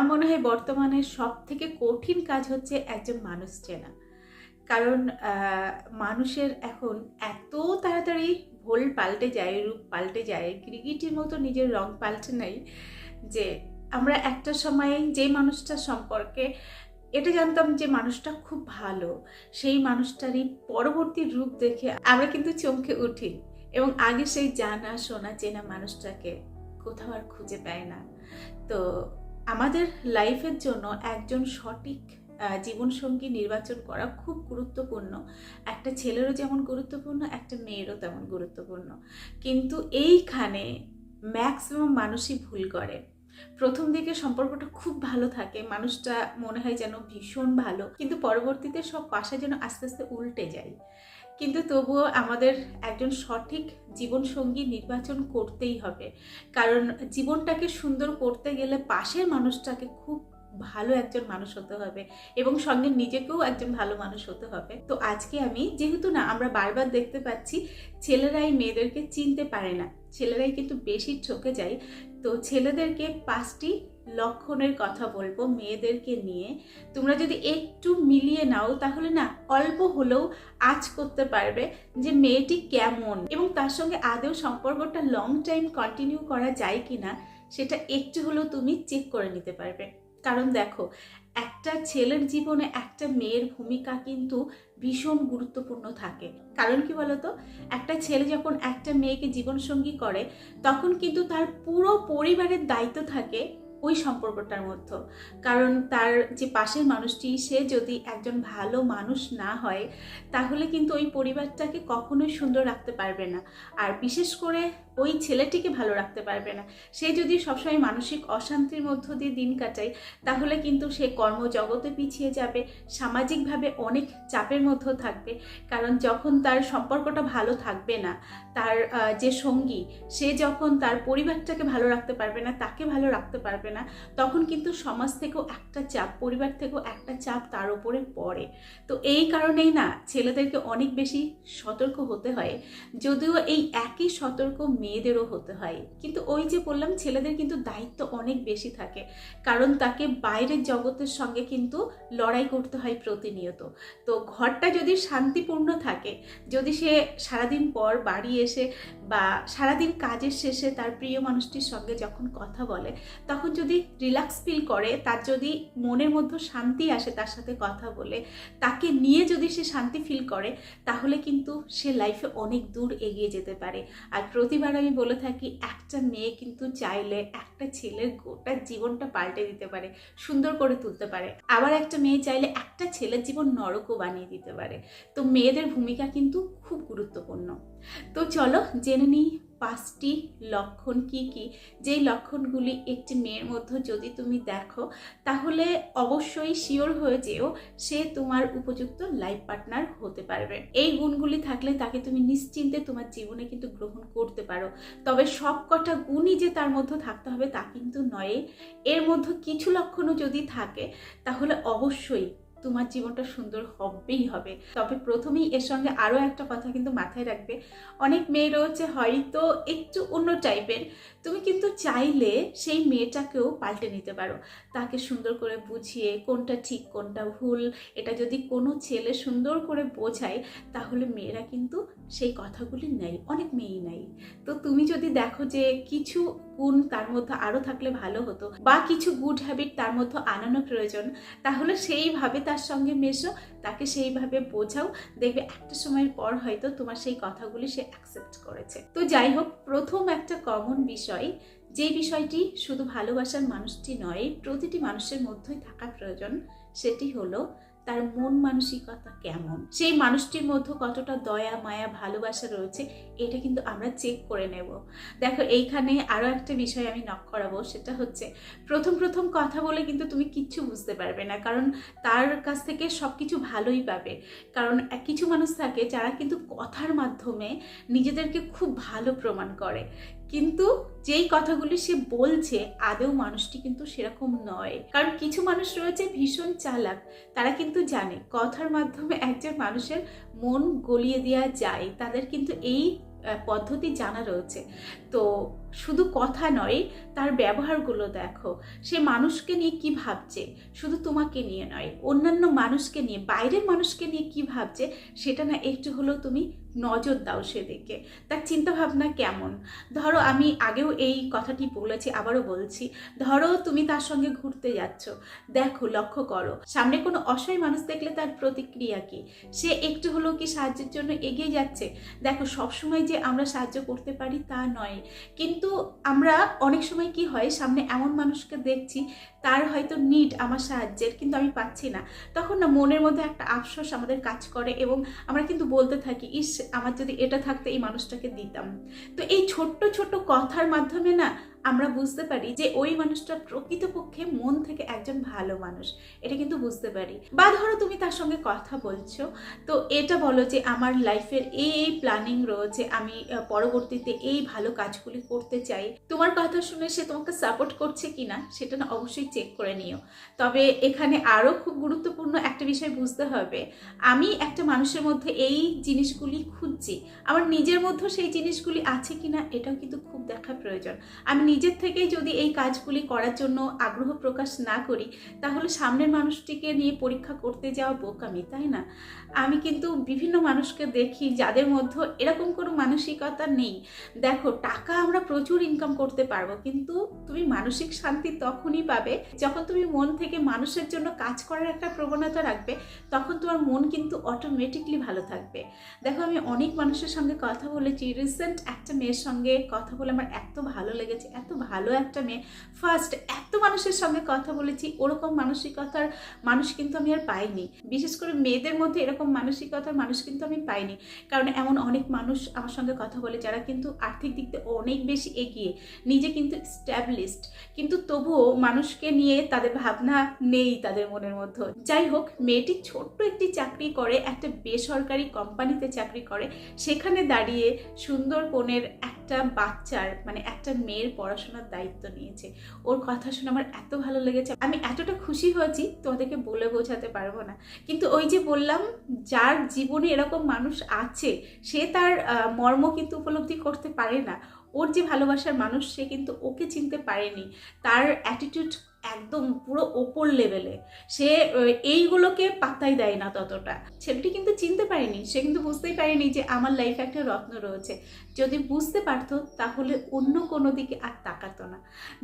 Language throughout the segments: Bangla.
আমার মনে হয় বর্তমানে সবথেকে কঠিন কাজ হচ্ছে একজন মানুষ চেনা। কারণ মানুষের এখন এত তাড়াতাড়ি ভোল পাল্টে যায়, রূপ পাল্টে যায়, গিরগিটির মতো নিজের রং পাল্টে নেয় যে আমরা একটা সময়ে যে মানুষটার সম্পর্কে এটা জানতাম যে মানুষটা খুব ভালো, সেই মানুষটারই পরবর্তী রূপ দেখে আমরা কিন্তু চমকে উঠি এবং আগে সেই জানা শোনা চেনা মানুষটাকে কোথাও আর খুঁজে পায় না। তো আমাদের লাইফের জন্য একজন সঠিক জীবনসঙ্গী নির্বাচন করা খুব গুরুত্বপূর্ণ। একটা ছেলেরও যেমন গুরুত্বপূর্ণ, একটা মেয়েরও তেমন গুরুত্বপূর্ণ। কিন্তু এইখানে ম্যাক্সিমাম মানুষই ভুল করে। প্রথম দিকে সম্পর্কটা খুব ভালো থাকে, মানুষটা মনে হয় যেন ভীষণ ভালো, কিন্তু পরবর্তীতে সব পাশা যেন আস্তে আস্তে উল্টে যায়। কিন্তু তবুও আমাদের একজন সঠিক জীবনসঙ্গী নির্বাচন করতেই হবে, কারণ জীবনটাকে সুন্দর করতে গেলে পাশের মানুষটাকে খুব ভালো একজন মানুষ হতে হবে এবং সঙ্গে নিজেকেও একজন ভালো মানুষ হতে হবে। তো আজকে আমি যেহেতু না আমরা বারবার দেখতে পাচ্ছি ছেলেরাই মেয়েদেরকে চিনতে পারে না, ছেলেরাই কিন্তু বেশি ঠকে যায়। তো ছেলেদেরকে 5টি লক্ষণের কথা বলবো মেয়েদেরকে নিয়ে। তোমরা যদি একটু মিলিয়ে নাও তাহলে না অল্প হলেও আঁচ করতে পারবে যে মেয়েটি কেমন এবং তার সঙ্গে আদৌ সম্পর্কটা লং টাইম কন্টিনিউ করা যায় কিনা সেটা একটু হলেও তুমি চেক করে নিতে পারবে। কারণ দেখো, একটা ছেলের জীবনে একটা মেয়ের ভূমিকা কিন্তু ভীষণ গুরুত্বপূর্ণ থাকে। কারণ কি বলতো, একটা ছেলে যখন একটা মেয়েকে জীবনসঙ্গী করে তখন কিন্তু তার পুরো পরিবারের দায়িত্ব থাকে ওই সম্পর্কটার মধ্যে। কারণ তার যে পাশের মানুষটি সে যদি একজন ভালো মানুষ না হয় তাহলে কিন্তু ওই পরিবারটাকে কখনোই সুন্দর রাখতে পারবে না, আর বিশেষ করে ওই ছেলেটিকে ভালো রাখতে পারবে না। সে যদি সবসময় মানসিক অশান্তির মধ্য দিয়ে দিন কাটায় তাহলে কিন্তু সে কর্মজগতে পিছিয়ে যাবে, সামাজিকভাবে অনেক চাপের মধ্যেও থাকবে। কারণ যখন তার সম্পর্কটা ভালো থাকবে না, তার যে সঙ্গী সে যখন তার পরিবারটাকে ভালো রাখতে পারবে না, তাকে ভালো রাখতে পারবে না, তখন কিন্তু সমাজ থেকেও একটা চাপ, পরিবার থেকেও একটা চাপ তার উপরে পড়ে। তো এই কারণেই না ছেলেদেরকে অনেক বেশি সতর্ক হতে হয়, যদিও এই একই সতর্ক মেয়েদেরও হতে হয়। কিন্তু ওই যে বললাম, ছেলেদের কিন্তু দায়িত্ব অনেক বেশি থাকে, কারণ তাকে বাইরের জগতের সঙ্গে কিন্তু লড়াই করতে হয় প্রতিনিয়ত। তো ঘরটা যদি শান্তিপূর্ণ থাকে, যদি সে সারাদিন পর বাড়ি এসে বা সারাদিন কাজের শেষে তার প্রিয় মানুষটির সঙ্গে যখন কথা বলে তখন যদি রিল্যাক্স ফিল করে, তার যদি মনের মধ্যে শান্তি আসে তার সাথে কথা বলে, তাকে নিয়ে যদি সে শান্তি ফিল করে, তাহলে কিন্তু সে লাইফে অনেক দূর এগিয়ে যেতে পারে। আর প্রতিবার আমি বলে থাকি, একটা মেয়ে কিন্তু চাইলে একটা ছেলের গোটা জীবনটা পাল্টে দিতে পারে, সুন্দর করে তুলতে পারে। আবার একটা মেয়ে চাইলে একটা ছেলের জীবন নরকও বানিয়ে দিতে পারে। তো মেয়েদের ভূমিকা কিন্তু খুব গুরুত্বপূর্ণ। তো চলো জেনে নিই 5টি লক্ষণ কি কি, যেই লক্ষণগুলি একটি মেয়ের মধ্যে যদি তুমি দেখো তাহলে অবশ্যই শিওর হয়ে যেও সে তোমার উপযুক্ত লাইফ পার্টনার হতে পারবে। এই গুণগুলি থাকলে তাকে তুমি নিশ্চিন্তে তোমার জীবনে কিন্তু গ্রহণ করতে পারো। তবে সব কটা গুণই যে তার মধ্যে থাকতে হবে তা কিন্তু নয়। এর মধ্যে কিছু লক্ষণও যদি থাকে তাহলে অবশ্যই তোমার জীবনটা সুন্দর হবেই হবে। তবে প্রথমেই এর সঙ্গে আরও একটা কথা কিন্তু মাথায় রাখবে, অনেক মেয়ে রয়েছে হয়তো একটু অন্য টাইপের, তুমি কিন্তু চাইলে সেই মেয়েটাকেও পাল্টে নিতে পারো। তাকে সুন্দর করে বুঝিয়ে কোনটা ঠিক কোনটা ভুল এটা যদি কোনো ছেলে সুন্দর করে বোঝায় তাহলে মেয়েরা কিন্তু সেই কথাগুলি নেয়, অনেক মেয়েই নেয়। তো তুমি যদি দেখো যে কিছু গুণ তার মধ্যে আরও থাকলে ভালো হতো বা কিছু গুড হ্যাবিট তার মধ্যে আনানো প্রয়োজন, তাহলে সেইভাবে তার সঙ্গে মেশো, তাকে সেইভাবে বোঝাও, দেখবে একটা সময়ের পর হয়তো তোমার সেই কথাগুলি সে অ্যাকসেপ্ট করেছে। তো যাই হোক, প্রথম একটা কমন বিষয়, যে বিষয়টি শুধু ভালোবাসার মানুষটি নয় প্রতিটি মানুষের মধ্যেই থাকা প্রয়োজন, সেটি হলো তার মন মানসিকতা কেমন, সেই মানুষটির মধ্যে কতটা দয়া মায়া ভালোবাসা রয়েছে, এটা কিন্তু আমরা চেক করে নেব। দেখো, এইখানে আরও একটা বিষয় আমি নক করাবো, সেটা হচ্ছে প্রথম কথা বলে কিন্তু তুমি কিচ্ছু বুঝতে পারবে না, কারণ তার কাছ থেকে সব কিছু ভালোই পাবে। কারণ কিছু মানুষ থাকে যারা কিন্তু কথার মাধ্যমে নিজেদেরকে খুব ভালো প্রমাণ করে, কিন্তু যেই কথাগুলি সে বলছে আদৌ মানুষটি কিন্তু সেরকম নয়। কারণ কিছু মানুষ রয়েছে ভীষণ চালাক, তারা কিন্তু জানে কথার মাধ্যমে একজন মানুষের মন গলিয়ে দেওয়া যায়। তাদের কিন্তু এই পদ্ধতি জানা রয়েছে। তো শুধু কথা নয়, তার ব্যবহারগুলো দেখো, সে মানুষকে নিয়ে কি ভাবছে, শুধু তোমাকে নিয়ে নয়, অন্যান্য মানুষকে নিয়ে, বাইরের মানুষকে নিয়ে কি ভাবছে সেটা না একটু হলেও তুমি নজর দাও সেদিকে। তার চিন্তাভাবনা কেমন। ধরো আমি আগেও এই কথাটি বলেছি, আবারও বলছি, ধরো তুমি তার সঙ্গে ঘুরতে যাচ্ছ, দেখো লক্ষ্য করো সামনে কোনো অসহায় মানুষ দেখলে তার প্রতিক্রিয়া কি, সে একটু হলেও কি সাহায্যের জন্য এগিয়ে যাচ্ছে। দেখো সবসময় যে আমরা সাহায্য করতে পারি তা নয়, কিন্তু আমরা অনেক সময় কি হয়, সামনে এমন মানুষকে দেখছি তার হয়তো নিড আমার সাহায্যের, কিন্তু আমি পাচ্ছি না, তখন না মনের মধ্যে একটা আফসোস আমাদের কাজ করে এবং আমরা কিন্তু বলতে থাকি, ইস আমার যদি এটা থাকতো এই মানুষটাকে দিতাম। তো এই ছোট্ট ছোট্ট কথার মাধ্যমে না আমরা বুঝতে পারি যে ওই মানুষটা প্রকৃতপক্ষে মন থেকে একজন ভালো মানুষ, এটা কিন্তু বুঝতে পারি। বা ধরো তুমি তার সঙ্গে কথা বলছো, তো এটা বলো যে আমার লাইফের এই প্ল্যানিং রয়েছে, আমি পরবর্তীতে এই ভালো কাজগুলি করতে চাই। তোমার কথা শুনে সে তোমাকে সাপোর্ট করছে কিনা সেটা না অবশ্যই চেক করে নিও। তবে এখানে আরও খুব গুরুত্বপূর্ণ একটা বিষয় বুঝতে হবে, আমি একটা মানুষের মধ্যে এই জিনিসগুলি খুঁজছি, আমার নিজের মধ্যেও সেই জিনিসগুলি আছে কিনা এটাও কিন্তু খুব দেখা প্রয়োজন। আমি নিজের থেকেই যদি এই কাজগুলি করার জন্য আগ্রহ প্রকাশ না করি, তাহলে সামনের মানুষটিকে নিয়ে পরীক্ষা করতে যাওয়া বোকামি, তাই না? আমি কিন্তু বিভিন্ন মানুষকে দেখি যাদের মধ্যে এরকম কোনো মানসিকতা নেই। দেখো টাকা আমরা প্রচুর ইনকাম করতে পারবো, কিন্তু তুমি মানসিক শান্তি তখনই পাবে যখন তুমি মন থেকে মানুষের জন্য কাজ করার একটা প্রবণতা রাখবে, তখন তোমার মন কিন্তু অটোমেটিকলি ভালো থাকবে। দেখো আমি অনেক মানুষের সঙ্গে কথা বলেছি, রিসেন্ট একটা মেয়ের সঙ্গে কথা বলে আমার এত ভালো লেগেছে, এত ভালো একটা মেয়ে, ফার্স্ট এত মানুষের সঙ্গে কথা বলেছি, ওরকম মানসিকতার মানুষ কিন্তু আমি আর পাইনি। বিশেষ করে মেয়েদের মধ্যে এরকম মানসিকতার মানুষ কিন্তু আমি পাইনি, কারণ এমন অনেক মানুষ আমার সঙ্গে কথা বলে যারা কিন্তু আর্থিক দিক দিয়ে অনেক বেশি এগিয়ে, নিজে কিন্তু স্ট্যাবলিশড, কিন্তু তবুও মানুষকে নিয়ে তাদের ভাবনা নেই তাদের মনের মধ্যে। যাই হোক, মেয়েটি ছোট্ট একটি চাকরি করে, একটা বেসরকারি কোম্পানিতে চাকরি করে, সেখানে দাঁড়িয়ে সুন্দরবনের একটা বাচ্চার মানে একটা মেয়ের পড়াশোনার দায়িত্ব নিয়েছে। ওর কথা শুনে আমার এত ভালো লেগেছে, আমি এতটা খুশি হয়েছি তোমাদেরকে বলে বোঝাতে পারবো না। কিন্তু ওই যে বললাম, যার জীবনে এরকম মানুষ আছে সে তার মর্ম কিন্তু উপলব্ধি করতে পারে না। ওর যে ভালোবাসার মানুষ সে কিন্তু ওকে চিনতে পারেনি, তার অ্যাটিটিউড একদম পুরো ওপর লেভেলে, সে এইগুলোকে পাত্তাই দেয় না ততটা। ছেলেটি কিন্তু চিনতে পারেনি, সে কিন্তু বুঝতেই পারেনি যে আমার লাইফে একটা রত্ন রয়েছে। যদি বুঝতে পারতো তাহলে অন্য কোনো দিকে আর তাকাতো না।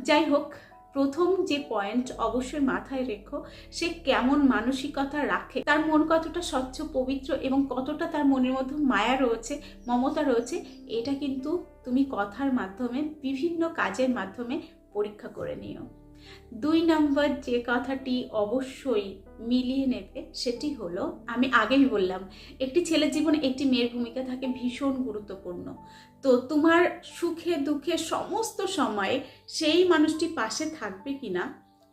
যাই হোক, প্রথম যে পয়েন্ট অবশ্যই মাথায় রেখো, সে কেমন মানসিকতা রাখে, তার মন কতটা স্বচ্ছ পবিত্র এবং কতটা তার মনের মধ্যে মায়া রয়েছে, মমতা রয়েছে, এটা কিন্তু তুমি কথার মাধ্যমে বিভিন্ন কাজের মাধ্যমে পরীক্ষা করে নিও। 2 নম্বর যে কথাটি অবশ্যই মিলিয়ে নেবে সেটি হলো, আমি আগেই বললাম একটি ছেলের জীবনে একটি মেয়ের ভূমিকা থাকে ভীষণ গুরুত্বপূর্ণ। তো তোমার সুখে দুঃখে সমস্ত সময়ে সেই মানুষটি পাশে থাকবে কিনা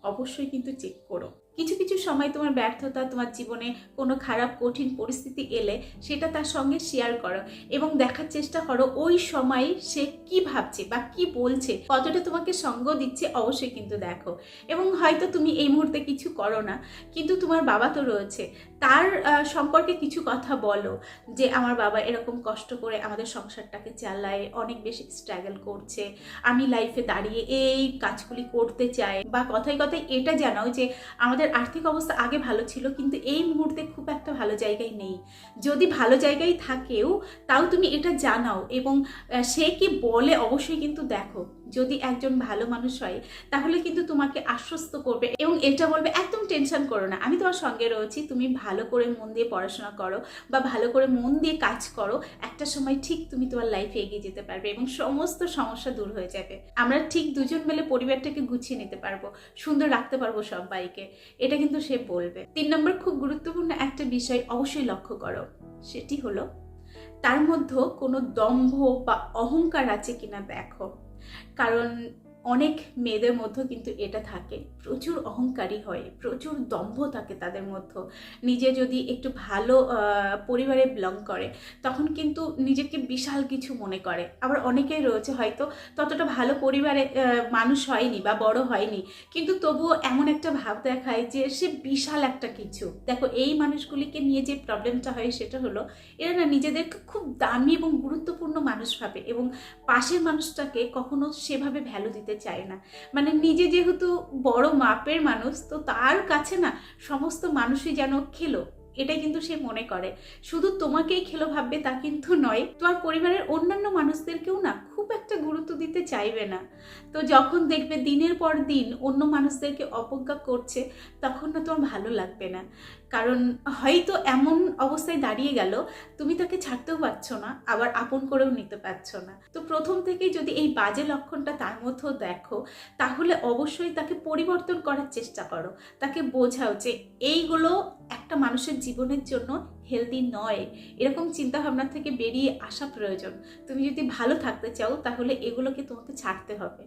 অবশ্যই কিন্তু চেক করো। কিছু কিছু সময় তোমার ব্যর্থতা, তোমার জীবনে কোনো খারাপ কঠিন পরিস্থিতি এলে সেটা তার সঙ্গে শেয়ার করো এবং দেখার চেষ্টা করো ওই সময় সে কি ভাবছে বা কি বলছে, কতটা তোমাকে সঙ্গ দিচ্ছে অবশ্যই কিন্তু দেখো। এবং হয়তো তুমি এই মুহূর্তে কিছু করো না, কিন্তু তোমার বাবা তো রয়েছে, তার সম্পর্কে কিছু কথা বলো যে আমার বাবা এরকম কষ্ট করে আমাদের সংসারটাকে চালায়, অনেক বেশি স্ট্রাগল করছে, আমি লাইফে দাঁড়িয়ে এই কাজগুলি করতে চাই। বা কথায় কথায় এটা জানাও যে আমাদের আর্থিক অবস্থা আগে ভালো ছিল, কিন্তু এই মুহূর্তে খুব একটা ভালো জায়গায় নেই, যদি ভালো জায়গায় থাকেও তাও তুমি এটা জানাও। এবং সে কি বলে অবশ্যই কিন্তু দেখো, যদি একজন ভালো মানুষ হয় তাহলে কিন্তু তোমাকে আশ্বস্ত করবে এবং এটা বলবে একদম টেনশন করো না, আমি তোমার সঙ্গে রয়েছি, তুমি ভালো করে মন দিয়ে পড়াশোনা করো বা ভালো করে মন দিয়ে কাজ করো, একটা সময় ঠিক তুমি তোমার লাইফে এগিয়ে যেতে পারবে এবং সমস্ত সমস্যা দূর হয়ে যাবে। আমরা ঠিক দুজন মিলে পরিবারটাকে গুছিয়ে নিতে পারবো, সুন্দর রাখতে পারবো সবাইকে, এটা কিন্তু সে বলবে। 3 নম্বর খুব গুরুত্বপূর্ণ একটা বিষয় অবশ্যই লক্ষ্য করো, সেটি হলো তার মধ্যে কোনো দম্ভ বা অহংকার আছে কিনা দেখো। কারণ অনেক মেয়েদের মধ্যেও কিন্তু এটা থাকে, প্রচুর অহংকারী হয়, প্রচুর দম্ভ থাকে তাদের মধ্যে। নিজে যদি একটু ভালো পরিবারে বিলং করে তখন কিন্তু নিজেকে বিশাল কিছু মনে করে। আবার অনেকেই রয়েছে হয়তো ততটা ভালো পরিবারে মানুষ হয়নি বা বড় হয়নি, কিন্তু তবুও এমন একটা ভাব দেখায় যে সে বিশাল একটা কিছু। দেখো, এই মানুষগুলিকে নিয়ে যে প্রবলেমটা হয় সেটা হলো এরা না নিজেদেরকে খুব দামি এবং গুরুত্বপূর্ণ মানুষ ভাবে এবং পাশের মানুষটাকে কখনো সেভাবে ভ্যালু দিতে চায় না। মানে নিজে যেহেতু বড় মাপের মানুষ, তো তার কাছে না সমস্ত মানুষই যেন খেলো, এটাই কিন্তু সে মনে করে। শুধু তোমাকেই খেলো ভাববে তা কিন্তু নয়, তোমার পরিবারের অন্যান্য মানুষদেরকেও না খুব একটা গুরুত্ব দিতে চাইবে না। তো যখন দেখবে দিনের পর দিন অন্য মানুষদেরকে অবজ্ঞা করছে, তখন না তোমার ভালো লাগবে না। কারণ হয়তো এমন অবস্থায় দাঁড়িয়ে গেল তুমি তাকে ছাড়তেও পারছো না, আবার আপন করেও নিতে পারছো না। তো প্রথম থেকেই যদি এই বাজে লক্ষণটা তার মধ্যেও দেখো, তাহলে অবশ্যই তাকে পরিবর্তন করার চেষ্টা করো। তাকে বোঝাও যে এইগুলো একটা মানুষের জীবনের জন্য হেলদি নয়। এরকম চিন্তাভাবনা থেকে বেরিয়ে আসা প্রয়োজন। তুমি যদি ভালো থাকতে চাও তাহলে এগুলোকে তোমাকে ছাড়তে হবে।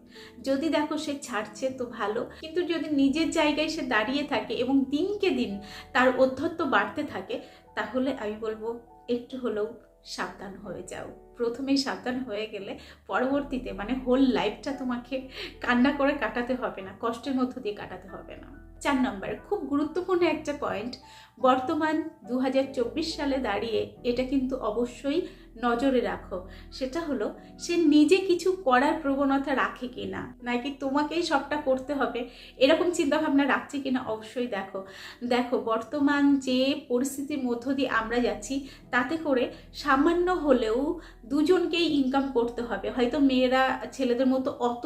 যদি দেখো সে ছাড়ছে তো ভালো, কিন্তু যদি নিজের জায়গায় সে দাঁড়িয়ে থাকে এবং দিনকে দিন তার ঔদ্ধত্য বাড়তে থাকে, তাহলে আমি বলবো একটু হলেও সাবধান হয়ে যাও। প্রথমেই সাবধান হয়ে গেলে পরবর্তীতে মানে হোল লাইফটা তোমাকে কান্না করে কাটাতে হবে না, কষ্টের মধ্য দিয়ে কাটাতে হবে না। 4 নম্বর, খুব গুরুত্বপূর্ণ একটা পয়েন্ট, বর্তমান 2024 সালে দাঁড়িয়ে এটা কিন্তু অবশ্যই নজরে রাখো। সেটা হলো সে নিজে কিছু করার প্রবণতা রাখে কিনা, নাকি তোমাকেই সবটা করতে হবে এরকম চিন্তাভাবনা রাখছে কিনা অবশ্যই দেখো। দেখো, বর্তমান যে পরিস্থিতির মধ্য দিয়ে আমরা যাচ্ছি তাতে করে সামান্য হলেও দুজনকেই ইনকাম করতে হবে। হয়তো মেয়েরা ছেলেদের মতো অত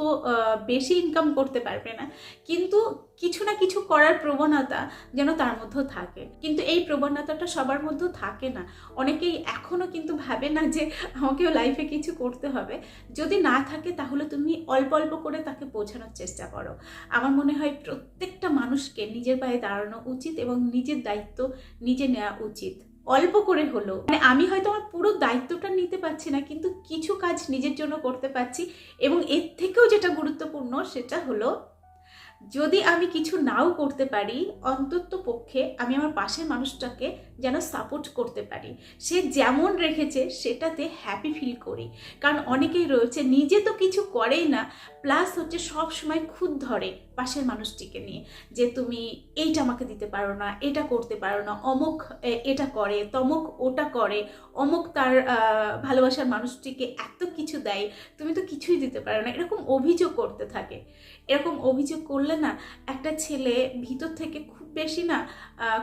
বেশি ইনকাম করতে পারবে না, কিন্তু কিছু না কিছু করার প্রবণতা যেন তার মধ্যেও থাকে। কিন্তু এই প্রবণতাটা সবার মধ্যেও থাকে না। অনেকেই এখনও কিন্তু ভাবে না যে আমাকেও লাইফে কিছু করতে হবে। যদি না থাকে তাহলে তুমি অল্প অল্প করে তাকে বোঝানোর চেষ্টা করো। আমার মনে হয় প্রত্যেকটা মানুষকে নিজের পায়ে দাঁড়ানো উচিত এবং নিজের দায়িত্ব নিজে নেওয়া উচিত। অল্প করে হলো, মানে আমি হয়তো আমার পুরো দায়িত্বটা নিতে পারছি না, কিন্তু কিছু কাজ নিজের জন্য করতে পারছি। এবং এর থেকেও যেটা গুরুত্বপূর্ণ সেটা হলো, যদি আমি কিছু নাও করতে পারি, অন্তত পক্ষে আমি আমার পাশের মানুষটাকে যেন সাপোর্ট করতে পারি। সে যেমন রেখেছে সেটাতে হ্যাপি ফিল করি। কারণ অনেকেই রয়েছে নিজে তো কিছু করেই না, প্লাস হচ্ছে সব সময় খুঁত ধরে পাশের মানুষটিকে নিয়ে, যে তুমি এইটা আমাকে দিতে পারো না, এটা করতে পারো না, অমুক এটা করে, তমুক ওটা করে, অমুক তার ভালোবাসার মানুষটিকে এত কিছু দেয়, তুমি তো কিছুই দিতে পারো না, এরকম অভিযোগ করতে থাকে। এরকম অভিযোগ করলে না একটা ছেলে ভিতর থেকে খুব বেশি না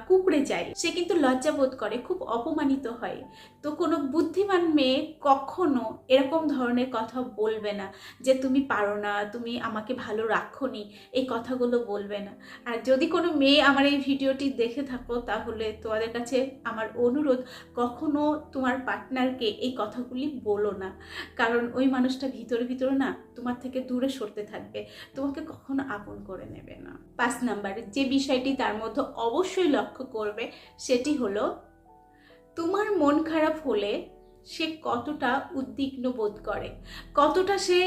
কুঁকড়ে যায়, সে কিন্তু লজ্জা বোধ করে, খুব অপমানিত হয়। তো কোনো বুদ্ধিমান মেয়ে কখনো এরকম ধরনের কথা বলবে না যে তুমি পারো না, তুমি আমাকে ভালো রাখোনি, এই কথাগুলো বলবে না। আর যদি কোনো মেয়ে আমার এই ভিডিওটি দেখে থাকো তাহলে তোমাদের কাছে আমার অনুরোধ, কখনো তোমার পার্টনারকে এই কথাগুলি বলো না। কারণ ওই মানুষটা ভিতরে ভিতরে না তোমার থেকে দূরে সরতে থাকবে, তোমাকে কখনো আপন করে নেবে না। 5 নাম্বারে যে বিষয়টি তার মধ্যে অবশ্যই লক্ষ্য করবে সেটি হলো, তোমার মন খারাপ হলে সে কতটা উদ্বিগ্ন বোধ করে, কতটা সে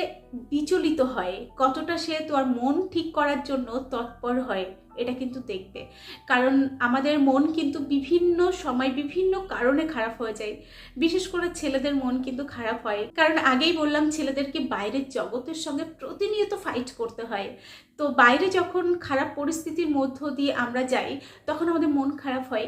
বিচলিত হয়, কতটা সে তোমার মন ঠিক করার জন্য তৎপর হয়, এটা কিন্তু দেখবে। কারণ আমাদের মন কিন্তু বিভিন্ন সময় বিভিন্ন কারণে খারাপ হয়ে যায়। বিশেষ করে ছেলেদের মন কিন্তু খারাপ হয়, কারণ আগেই বললাম ছেলেদেরকে বাইরের জগতের সঙ্গে প্রতিনিয়ত ফাইট করতে হয়। তো বাইরে যখন খারাপ পরিস্থিতির মধ্য দিয়ে আমরা যাই তখন আমাদের মন খারাপ হয়।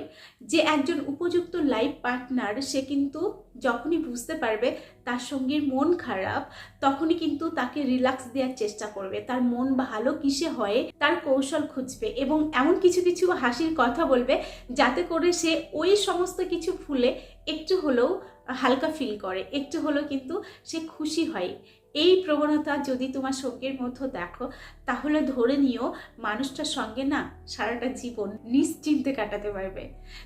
যে একজন উপযুক্ত লাইফ পার্টনার সে কিন্তু যখনই বুঝতে পারবে তার সঙ্গীর মন খারাপ, তখনই কিন্তু তাকে রিল্যাক্স দেওয়ার চেষ্টা করবে, তার মন ভালো কিসে হয় তার কৌশল খুঁজবে এবং এমন কিছু কিছু হাসির কথা বলবে যাতে করে সে ওই সমস্ত কিছু ভুলে একটু হলেও হালকা ফিল করে, একটু হলেও কিন্তু সে খুশি হয়। এই প্রবণতা যদি তোমার সঙ্গীর মধ্যে দেখো তাহলে ধরে নিও মানুষটার সঙ্গে না সারাটা জীবন নিশ্চিন্তে কাটাতে পারবে।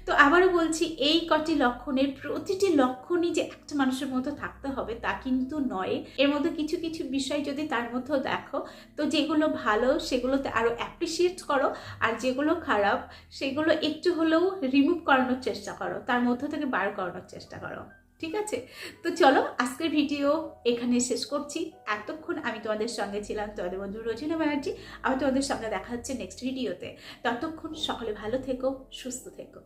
তো আবারও বলছি, এই কটি লক্ষণের প্রতিটি লক্ষণই যে একটা মানুষের মধ্যে থাকতে হবে তা কিন্তু নয়। এর মধ্যে কিছু কিছু বিষয় যদি তার মধ্যেও দেখো, তো যেগুলো ভালো সেগুলোতে আরও অ্যাপ্রিসিয়েট করো, আর যেগুলো খারাপ সেগুলো একটু হলেও রিমুভ করানোর চেষ্টা করো, তার মধ্য থেকে বার করানোর চেষ্টা করো। ঠিক আছে? তো চলো আজকের ভিডিও এখানে শেষ করছি। এতক্ষণ আমি তোমাদের সঙ্গে ছিলাম, তোমাদের বন্ধু রোজিনা ব্যানার্জি। আবার তোমাদের সঙ্গে দেখা হচ্ছে নেক্সট ভিডিওতে। ততক্ষণ সকলে ভালো থেকো, সুস্থ থেকো।